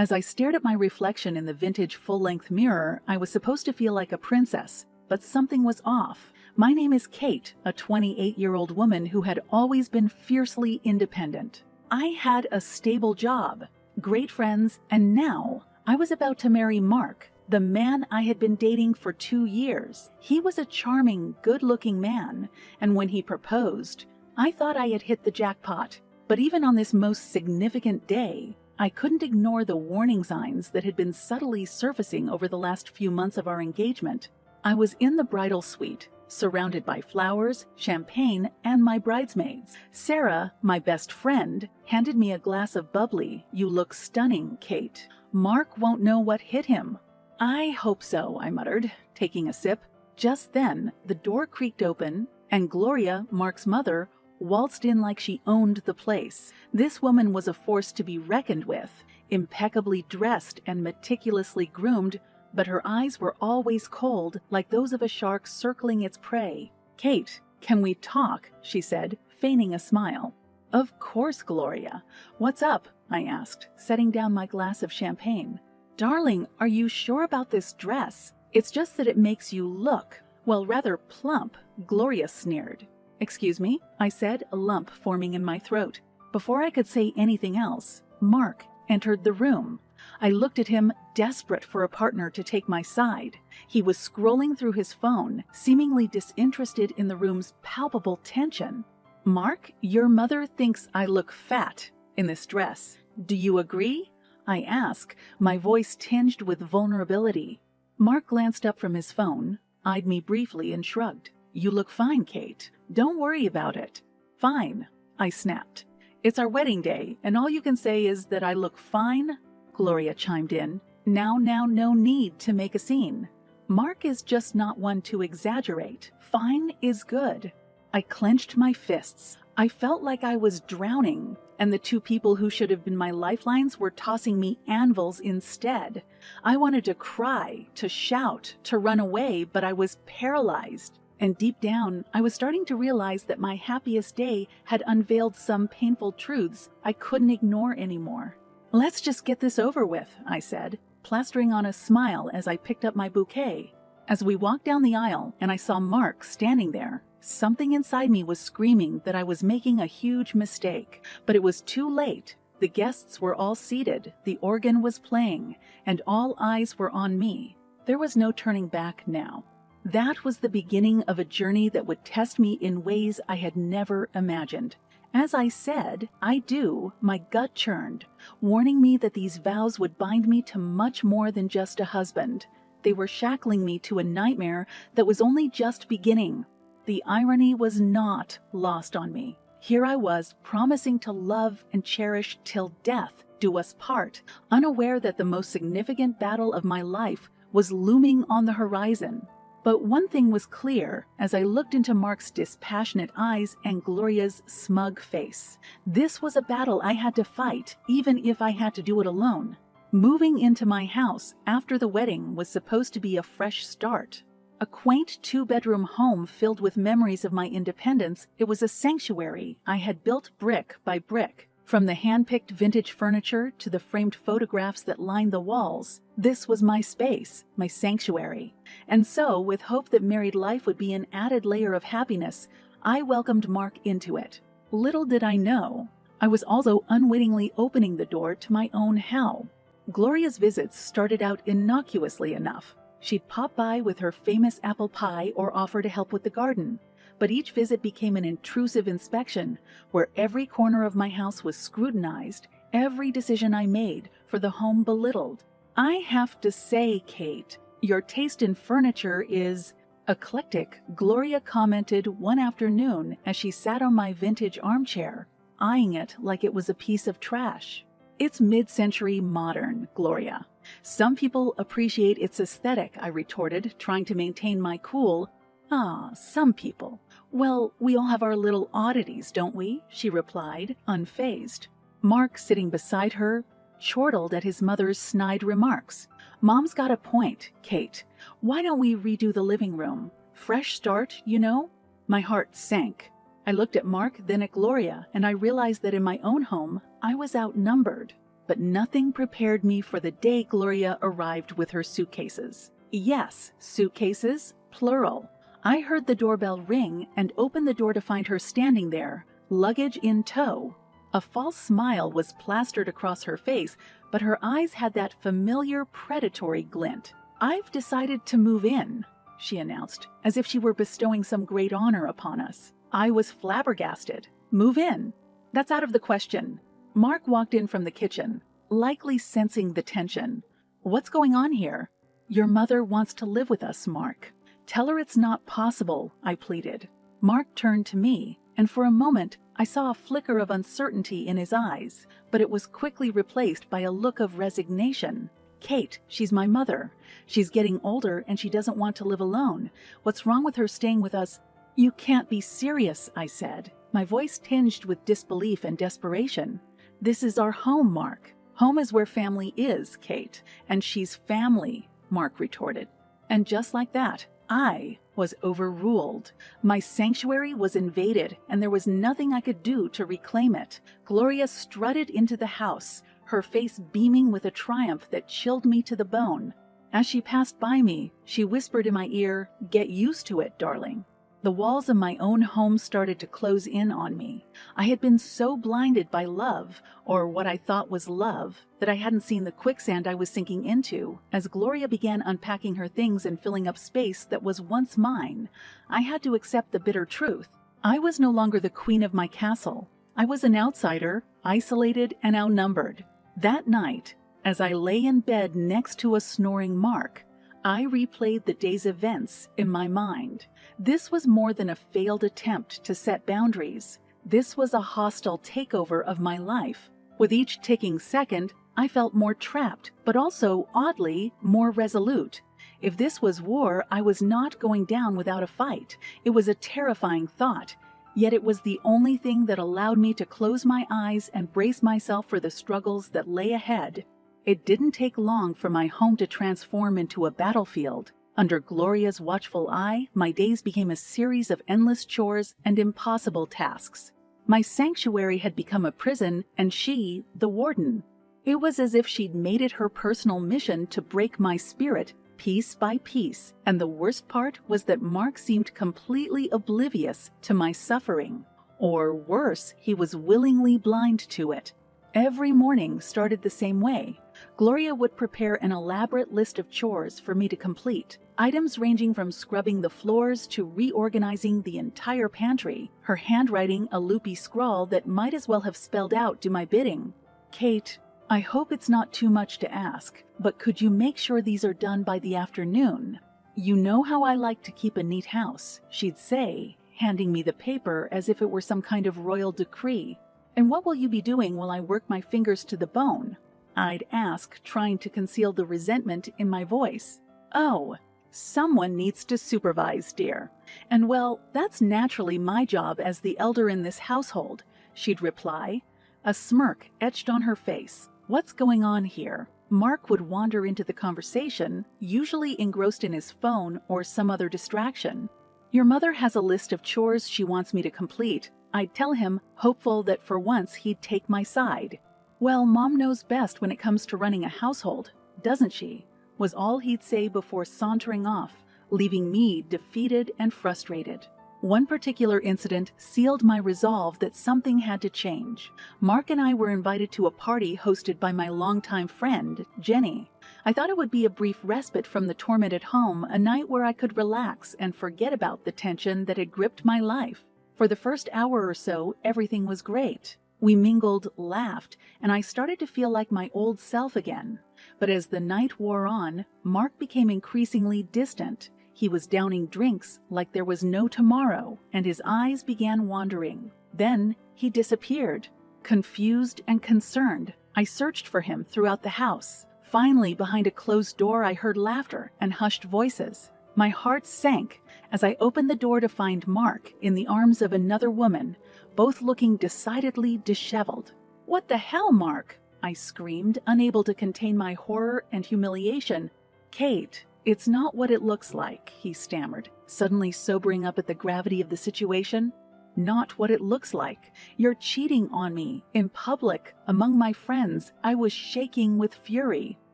As I stared at my reflection in the vintage full-length mirror, I was supposed to feel like a princess, but something was off. My name is Kate, a 28-year-old woman who had always been fiercely independent. I had a stable job, great friends, and now I was about to marry Mark, the man I had been dating for 2 years. He was a charming, good-looking man, and when he proposed, I thought I had hit the jackpot. But even on this most significant day, I couldn't ignore the warning signs that had been subtly surfacing over the last few months of our engagement. I was in the bridal suite, surrounded by flowers, champagne, and my bridesmaids. Sarah, my best friend, handed me a glass of bubbly. "You look stunning, Kate. Mark won't know what hit him." "I hope so," I muttered, taking a sip. Just then, the door creaked open, and Gloria, Mark's mother, waltzed in like she owned the place. This woman was a force to be reckoned with, impeccably dressed and meticulously groomed, but her eyes were always cold, like those of a shark circling its prey. "Kate, can we talk?" she said, feigning a smile. "Of course, Gloria. What's up?" I asked, setting down my glass of champagne. "Darling, are you sure about this dress? It's just that it makes you look, well, rather plump," Gloria sneered. "Excuse me," I said, a lump forming in my throat. Before I could say anything else, Mark entered the room. I looked at him, desperate for a partner to take my side. He was scrolling through his phone, seemingly disinterested in the room's palpable tension. "Mark, your mother thinks I look fat in this dress. Do you agree?" I asked, my voice tinged with vulnerability. Mark glanced up from his phone, eyed me briefly, and shrugged. "You look fine, Kate. Don't worry about it." "Fine," I snapped. "It's our wedding day, and all you can say is that I look fine?" Gloria chimed in. Now, no need to make a scene. Mark is just not one to exaggerate. Fine is good." I clenched my fists. I felt like I was drowning, and the two people who should have been my lifelines were tossing me anvils instead. I wanted to cry, to shout, to run away, but I was paralyzed. And deep down, I was starting to realize that my happiest day had unveiled some painful truths I couldn't ignore anymore. "Let's just get this over with," I said, plastering on a smile as I picked up my bouquet. As we walked down the aisle and I saw Mark standing there, something inside me was screaming that I was making a huge mistake. But it was too late. The guests were all seated, the organ was playing, and all eyes were on me. There was no turning back now. That was the beginning of a journey that would test me in ways I had never imagined. As I said, "I do," my gut churned, warning me that these vows would bind me to much more than just a husband. They were shackling me to a nightmare that was only just beginning. The irony was not lost on me. Here I was, promising to love and cherish till death do us part, unaware that the most significant battle of my life was looming on the horizon. But one thing was clear as I looked into Mark's dispassionate eyes and Gloria's smug face. This was a battle I had to fight, even if I had to do it alone. Moving into my house after the wedding was supposed to be a fresh start. A quaint 2-bedroom home filled with memories of my independence, it was a sanctuary I had built brick by brick. From the hand-picked vintage furniture to the framed photographs that lined the walls, this was my space, my sanctuary. And so, with hope that married life would be an added layer of happiness, I welcomed Mark into it. Little did I know, I was also unwittingly opening the door to my own hell. Gloria's visits started out innocuously enough. She'd pop by with her famous apple pie or offer to help with the garden. But each visit became an intrusive inspection, where every corner of my house was scrutinized, every decision I made for the home belittled. "I have to say, Kate, your taste in furniture is eclectic," Gloria commented one afternoon as she sat on my vintage armchair, eyeing it like it was a piece of trash. "It's mid-century modern, Gloria. Some people appreciate its aesthetic," I retorted, trying to maintain my cool. "Ah, some people. Well, we all have our little oddities, don't we?" she replied, unfazed. Mark, sitting beside her, chortled at his mother's snide remarks. "Mom's got a point, Kate. Why don't we redo the living room? Fresh start, you know?" My heart sank. I looked at Mark, then at Gloria, and I realized that in my own home, I was outnumbered. but nothing prepared me for the day Gloria arrived with her suitcases. Yes, suitcases, plural. I heard the doorbell ring and opened the door to find her standing there, luggage in tow. A false smile was plastered across her face, but her eyes had that familiar predatory glint. "I've decided to move in," she announced, as if she were bestowing some great honor upon us. I was flabbergasted. "Move in? That's out of the question." Mark walked in from the kitchen, likely sensing the tension. "What's going on here?" "Your mother wants to live with us, Mark." "Tell her it's not possible," I pleaded. Mark turned to me, and for a moment I saw a flicker of uncertainty in his eyes, but it was quickly replaced by a look of resignation. "Kate, she's my mother. She's getting older and she doesn't want to live alone. What's wrong with her staying with us?" "You can't be serious," I said, my voice tinged with disbelief and desperation. "This is our home, Mark." "Home is where family is, Kate, and she's family," Mark retorted. And just like that, I was overruled. My sanctuary was invaded, and there was nothing I could do to reclaim it. Gloria strutted into the house, her face beaming with a triumph that chilled me to the bone. As she passed by me, she whispered in my ear, "Get used to it, darling." The walls of my own home started to close in on me. I had been so blinded by love, or what I thought was love, that I hadn't seen the quicksand I was sinking into. As Gloria began unpacking her things and filling up space that was once mine, I had to accept the bitter truth. I was no longer the queen of my castle. I was an outsider, isolated and outnumbered. That night, as I lay in bed next to a snoring Mark, I replayed the day's events in my mind. This was more than a failed attempt to set boundaries. This was a hostile takeover of my life. With each ticking second, I felt more trapped, but also, oddly, more resolute. If this was war, I was not going down without a fight. It was a terrifying thought. Yet it was the only thing that allowed me to close my eyes and brace myself for the struggles that lay ahead. It didn't take long for my home to transform into a battlefield. Under Gloria's watchful eye, my days became a series of endless chores and impossible tasks. My sanctuary had become a prison, and she, the warden. It was as if she'd made it her personal mission to break my spirit, piece by piece, and the worst part was that Mark seemed completely oblivious to my suffering. Or worse, he was willingly blind to it. Every morning started the same way. Gloria would prepare an elaborate list of chores for me to complete, items ranging from scrubbing the floors to reorganizing the entire pantry, her handwriting a loopy scrawl that might as well have spelled out "do my bidding." "Kate, I hope it's not too much to ask, but could you make sure these are done by the afternoon? You know how I like to keep a neat house," she'd say, handing me the paper as if it were some kind of royal decree. "And what will you be doing while I work my fingers to the bone?" I'd ask, trying to conceal the resentment in my voice. "Oh, someone needs to supervise, dear. And well, that's naturally my job as the elder in this household," she'd reply, a smirk etched on her face. What's going on here? Mark would wander into the conversation, usually engrossed in his phone or some other distraction. "Your mother has a list of chores she wants me to complete," I'd tell him, hopeful that for once he'd take my side. "Well, Mom knows best when it comes to running a household, doesn't she?" was all he'd say before sauntering off, leaving me defeated and frustrated. One particular incident sealed my resolve that something had to change. Mark and I were invited to a party hosted by my longtime friend, Jenny. I thought it would be a brief respite from the torment at home, a night where I could relax and forget about the tension that had gripped my life. For the first hour or so, everything was great. We mingled, laughed, and I started to feel like my old self again. But as the night wore on, Mark became increasingly distant. He was downing drinks like there was no tomorrow, and his eyes began wandering. Then he disappeared. Confused and concerned, I searched for him throughout the house. Finally, behind a closed door, I heard laughter and hushed voices. My heart sank as I opened the door to find Mark in the arms of another woman, both looking decidedly disheveled. "What the hell, Mark?" I screamed, unable to contain my horror and humiliation. "Kate, it's not what it looks like," he stammered, suddenly sobering up at the gravity of the situation. not what it looks like. You're cheating on me. In public, among my friends, I was shaking with fury.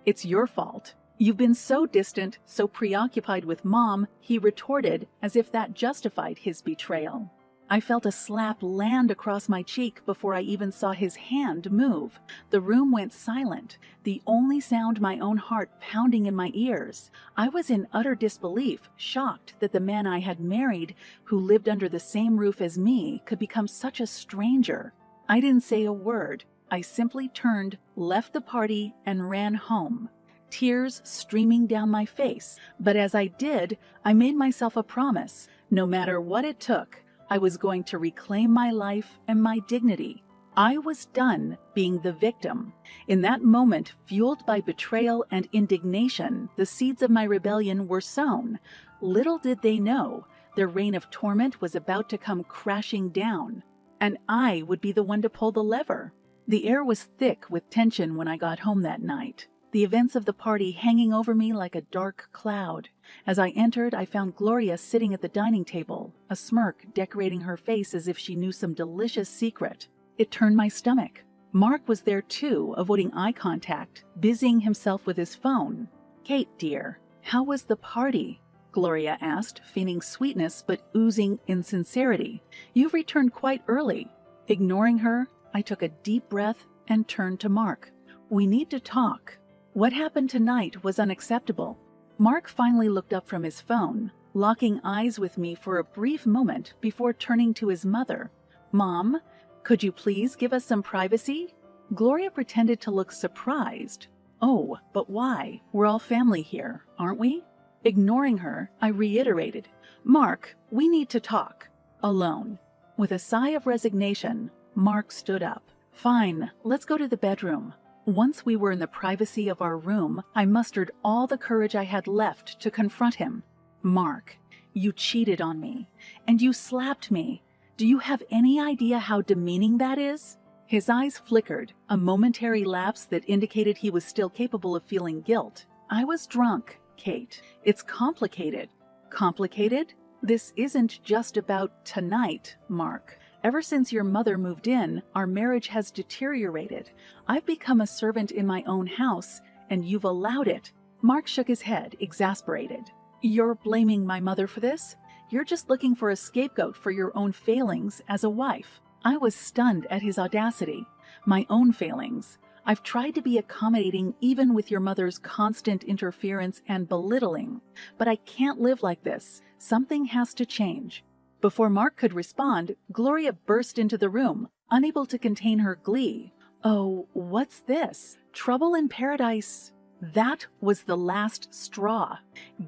It's your fault. You've been so distant, so preoccupied with Mom, he retorted, as if that justified his betrayal. I felt a slap land across my cheek before I even saw his hand move. The room went silent, the only sound my own heart pounding in my ears. I was in utter disbelief, shocked that the man I had married, who lived under the same roof as me, could become such a stranger. I didn't say a word. I simply turned, left the party, and ran home, tears streaming down my face. But as I did, I made myself a promise. No matter what it took, I was going to reclaim my life and my dignity. I was done being the victim. In that moment, fueled by betrayal and indignation, the seeds of my rebellion were sown. Little did they know, their reign of torment was about to come crashing down, and I would be the one to pull the lever. The air was thick with tension when I got home that night, the events of the party hanging over me like a dark cloud. As I entered, I found Gloria sitting at the dining table, a smirk decorating her face as if she knew some delicious secret. It turned my stomach. Mark was there too, avoiding eye contact, busying himself with his phone. "Kate, dear, how was the party?" Gloria asked, feigning sweetness but oozing insincerity. "You've returned quite early." Ignoring her, I took a deep breath and turned to Mark. "We need to talk. What happened tonight was unacceptable." Mark finally looked up from his phone, locking eyes with me for a brief moment before turning to his mother. "Mom, could you please give us some privacy?" Gloria pretended to look surprised. "Oh, but why? We're all family here, aren't we?" Ignoring her, I reiterated, "Mark, we need to talk. Alone." With a sigh of resignation, Mark stood up. "Fine, let's go to the bedroom." Once we were in the privacy of our room, I mustered all the courage I had left to confront him. "Mark, you cheated on me, and you slapped me. Do you have any idea how demeaning that is?" His eyes flickered, a momentary lapse that indicated he was still capable of feeling guilt. "I was drunk, Kate. It's complicated." "Complicated? This isn't just about tonight, Mark. Ever since your mother moved in, our marriage has deteriorated. I've become a servant in my own house, and you've allowed it." Mark shook his head, exasperated. "You're blaming my mother for this? You're just looking for a scapegoat for your own failings as a wife." I was stunned at his audacity. "My own failings. I've tried to be accommodating even with your mother's constant interference and belittling. But I can't live like this. Something has to change." Before Mark could respond, Gloria burst into the room, unable to contain her glee. "Oh, what's this? Trouble in paradise?" That was the last straw.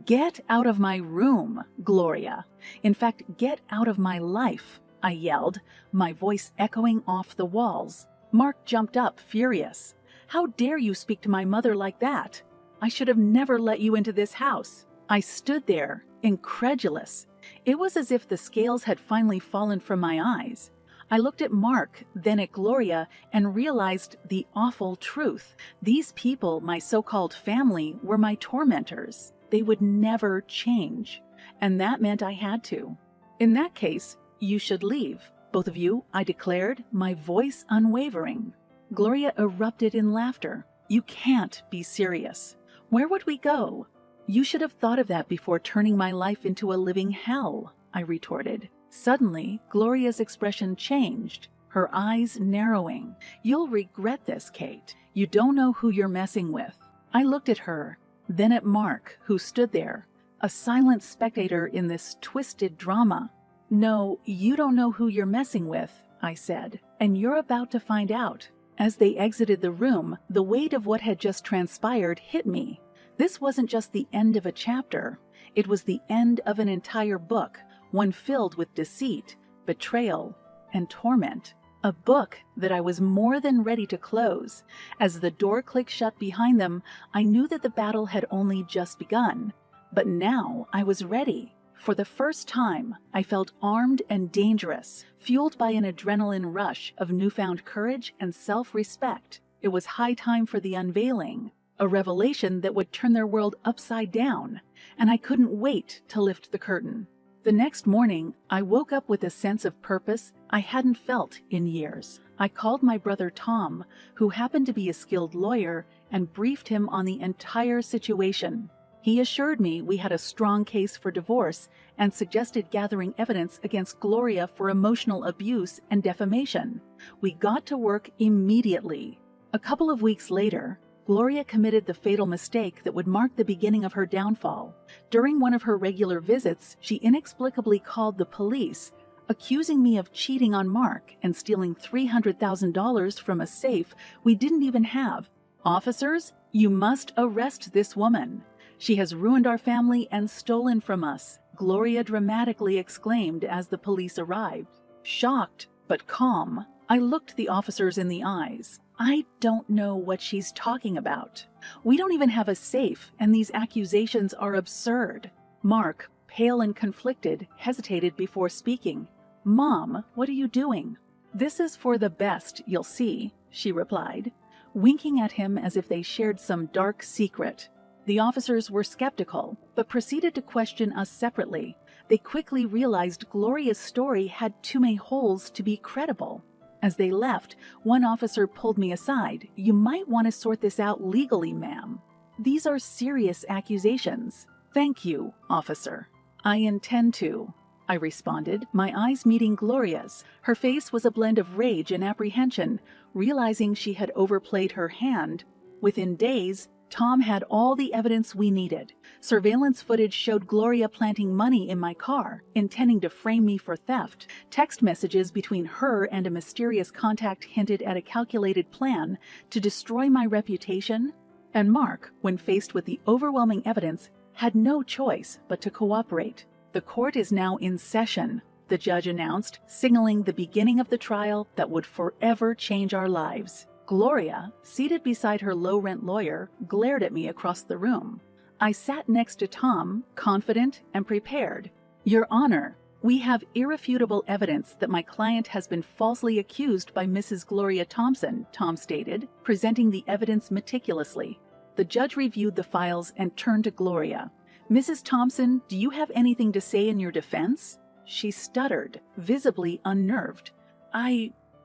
"Get out of my room, Gloria. In fact, get out of my life," I yelled, my voice echoing off the walls. Mark jumped up, furious. "How dare you speak to my mother like that? I should have never let you into this house." I stood there, incredulous. It was as if the scales had finally fallen from my eyes. I looked at Mark, then at Gloria, and realized the awful truth. These people, my so-called family, were my tormentors. They would never change. And that meant I had to. "In that case, you should leave. Both of you," I declared, my voice unwavering. Gloria erupted in laughter. "You can't be serious. Where would we go?" "You should have thought of that before turning my life into a living hell," I retorted. Suddenly, Gloria's expression changed, her eyes narrowing. "You'll regret this, Kate. You don't know who you're messing with." I looked at her, then at Mark, who stood there, a silent spectator in this twisted drama. "No, you don't know who you're messing with," I said, "and you're about to find out." As they exited the room, the weight of what had just transpired hit me. This wasn't just the end of a chapter. It was the end of an entire book, one filled with deceit, betrayal, and torment. A book that I was more than ready to close. As the door clicked shut behind them, I knew that the battle had only just begun. But now I was ready. For the first time, I felt armed and dangerous, fueled by an adrenaline rush of newfound courage and self-respect. It was high time for the unveiling. A revelation that would turn their world upside down, and I couldn't wait to lift the curtain. The next morning, I woke up with a sense of purpose I hadn't felt in years. I called my brother Tom, who happened to be a skilled lawyer, and briefed him on the entire situation. He assured me we had a strong case for divorce and suggested gathering evidence against Gloria for emotional abuse and defamation. We got to work immediately. A couple of weeks later, Gloria committed the fatal mistake that would mark the beginning of her downfall. During one of her regular visits, she inexplicably called the police, accusing me of cheating on Mark and stealing $300,000 from a safe we didn't even have. "Officers, you must arrest this woman. She has ruined our family and stolen from us," Gloria dramatically exclaimed as the police arrived. Shocked but calm, I looked the officers in the eyes. "I don't know what she's talking about. We don't even have a safe, and these accusations are absurd." Mark, pale and conflicted, hesitated before speaking. "Mom, what are you doing?" "This is for the best, you'll see," she replied, winking at him as if they shared some dark secret. The officers were skeptical, but proceeded to question us separately. They quickly realized Gloria's story had too many holes to be credible. As they left, one officer pulled me aside. "You might want to sort this out legally, ma'am. These are serious accusations." "Thank you, officer. I intend to," I responded, my eyes meeting Gloria's. Her face was a blend of rage and apprehension, realizing she had overplayed her hand. Within days, Tom had all the evidence we needed. Surveillance footage showed Gloria planting money in my car, intending to frame me for theft. Text messages between her and a mysterious contact hinted at a calculated plan to destroy my reputation. And Mark, when faced with the overwhelming evidence, had no choice but to cooperate. "The court is now in session," the judge announced, signaling the beginning of the trial that would forever change our lives. Gloria, seated beside her low-rent lawyer, glared at me across the room. I sat next to Tom, confident and prepared. "Your Honor, we have irrefutable evidence that my client has been falsely accused by Mrs. Gloria Thompson," Tom stated, presenting the evidence meticulously. The judge reviewed the files and turned to Gloria. "Mrs. Thompson, do you have anything to say in your defense?" She stuttered, visibly unnerved.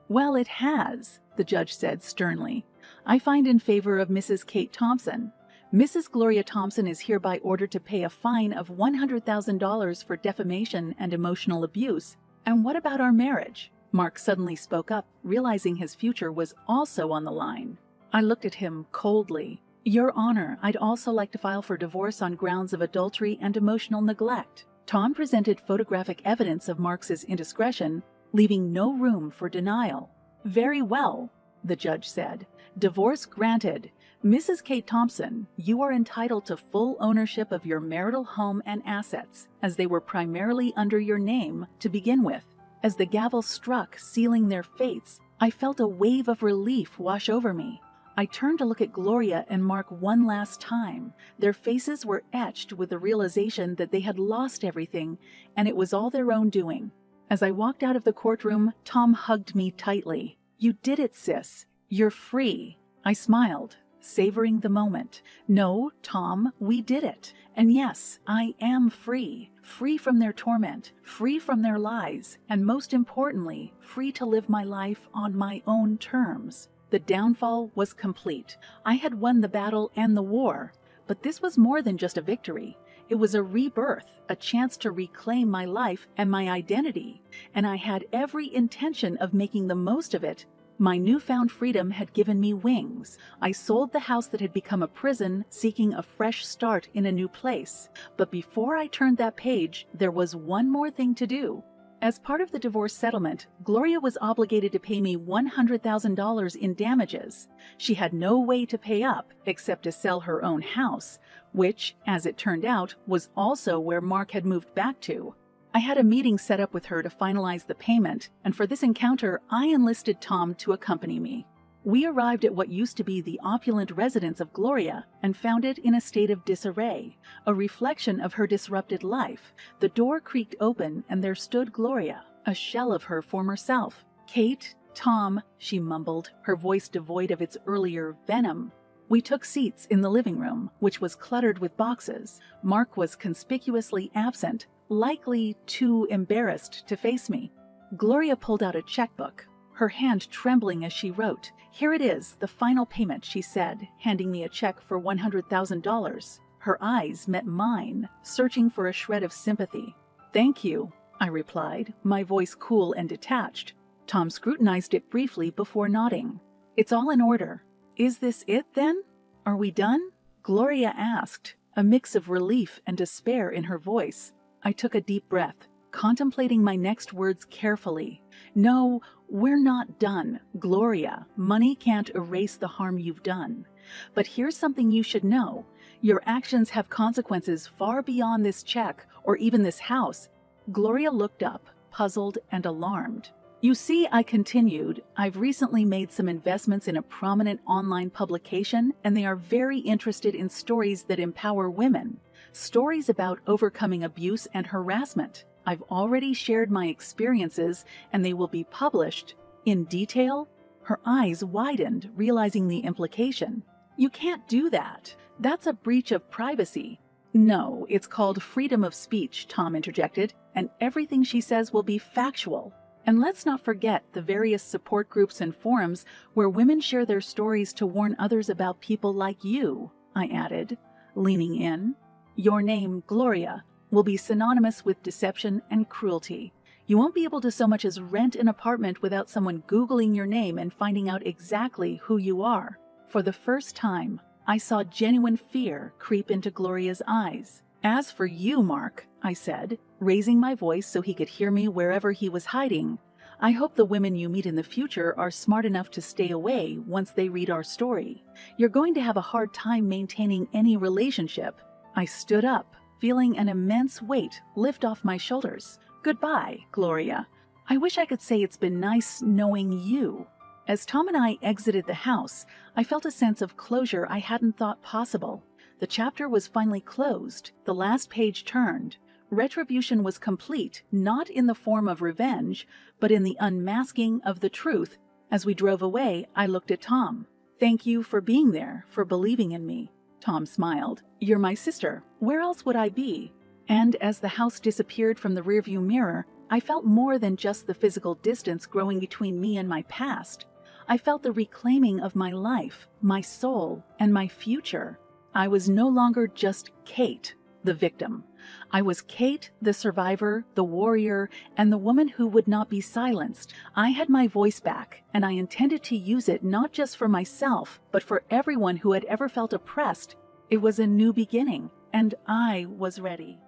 Well, it has," the judge said sternly. "I find in favor of Mrs. Kate Thompson. Mrs. Gloria Thompson is hereby ordered to pay a fine of $100,000 for defamation and emotional abuse. And what about our marriage?" Mark suddenly spoke up, realizing his future was also on the line. I looked at him coldly. "Your Honor, I'd also like to file for divorce on grounds of adultery and emotional neglect." Tom presented photographic evidence of Mark's indiscretion, leaving no room for denial. "Very well," the judge said. "Divorce granted. Mrs. Kate Thompson, you are entitled to full ownership of your marital home and assets, as they were primarily under your name to begin with." As the gavel struck, sealing their fates, I felt a wave of relief wash over me. I turned to look at Gloria and Mark one last time. Their faces were etched with the realization that they had lost everything, and it was all their own doing. As I walked out of the courtroom, Tom hugged me tightly. "You did it, sis. You're free." I smiled, savoring the moment. "No, Tom, we did it. And yes, I am free. Free from their torment, free from their lies, and most importantly, free to live my life on my own terms." The downfall was complete. I had won the battle and the war. But this was more than just a victory. It was a rebirth, a chance to reclaim my life and my identity, and I had every intention of making the most of it. My newfound freedom had given me wings. I sold the house that had become a prison, seeking a fresh start in a new place. But before I turned that page, there was one more thing to do. As part of the divorce settlement, Gloria was obligated to pay me $100,000 in damages. She had no way to pay up except to sell her own house, which, as it turned out, was also where Mark had moved back to. I had a meeting set up with her to finalize the payment, and for this encounter, I enlisted Tom to accompany me. We arrived at what used to be the opulent residence of Gloria and found it in a state of disarray, a reflection of her disrupted life. The door creaked open and there stood Gloria, a shell of her former self. "Kate, Tom," she mumbled, her voice devoid of its earlier venom. We took seats in the living room, which was cluttered with boxes. Mark was conspicuously absent, likely too embarrassed to face me. Gloria pulled out a checkbook, her hand trembling as she wrote. "Here it is, the final payment," she said, handing me a check for $100,000. Her eyes met mine, searching for a shred of sympathy. "Thank you," I replied, my voice cool and detached. Tom scrutinized it briefly before nodding. "It's all in order. Is this it, then? Are we done?" Gloria asked, a mix of relief and despair in her voice. I took a deep breath, contemplating my next words carefully. "No, we're not done, Gloria. Money can't erase the harm you've done. But here's something you should know. Your actions have consequences far beyond this check or even this house." Gloria looked up, puzzled and alarmed. "You see," I continued, "I've recently made some investments in a prominent online publication, and they are very interested in stories that empower women. Stories about overcoming abuse and harassment. I've already shared my experiences, and they will be published in detail." Her eyes widened, realizing the implication. "You can't do that. That's a breach of privacy." "No, it's called freedom of speech," Tom interjected, "and everything she says will be factual. And let's not forget the various support groups and forums where women share their stories to warn others about people like you," I added, leaning in. "Your name, Gloria, will be synonymous with deception and cruelty. You won't be able to so much as rent an apartment without someone Googling your name and finding out exactly who you are." For the first time, I saw genuine fear creep into Gloria's eyes. "As for you, Mark," I said, raising my voice so he could hear me wherever he was hiding, "I hope the women you meet in the future are smart enough to stay away once they read our story. You're going to have a hard time maintaining any relationship." I stood up, feeling an immense weight lift off my shoulders. "Goodbye, Gloria. I wish I could say it's been nice knowing you." As Tom and I exited the house, I felt a sense of closure I hadn't thought possible. The chapter was finally closed, the last page turned. Retribution was complete, not in the form of revenge, but in the unmasking of the truth. As we drove away, I looked at Tom. "Thank you for being there, for believing in me." Tom smiled. "You're my sister. Where else would I be?" And as the house disappeared from the rearview mirror, I felt more than just the physical distance growing between me and my past. I felt the reclaiming of my life, my soul, and my future. I was no longer just Kate, the victim. I was Kate, the survivor, the warrior, and the woman who would not be silenced. I had my voice back, and I intended to use it not just for myself, but for everyone who had ever felt oppressed. It was a new beginning, and I was ready.